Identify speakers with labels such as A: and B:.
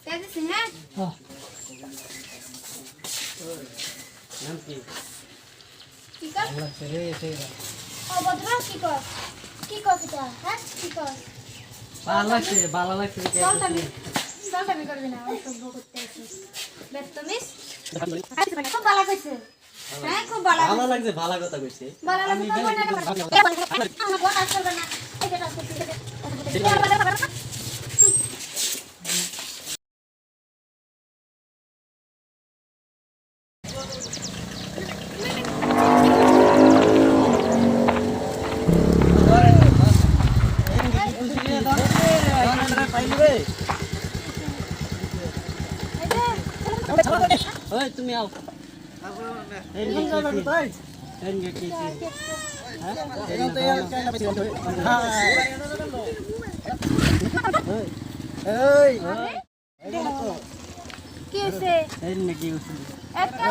A: তেজি সিং হ্যাঁ
B: নাম কি
A: কি কর
B: আমরা ছেড়ে এসে
A: ও বদরা কি কর এটা হ্যাঁ কি কর
B: ভালো লাগছে
A: চলটা আমি করবি না অসভ্য করতে আছিস বেত্তমিস খুব ভালো কইছে হ্যাঁ খুব ভালো
B: লাগছে ভালো কথা কইছে
A: ভালো লাগছে আমার বোন আসবে না এটা আসবে
B: ওই তুমি আও
A: কি হইছে
B: এই নাকি
A: একটা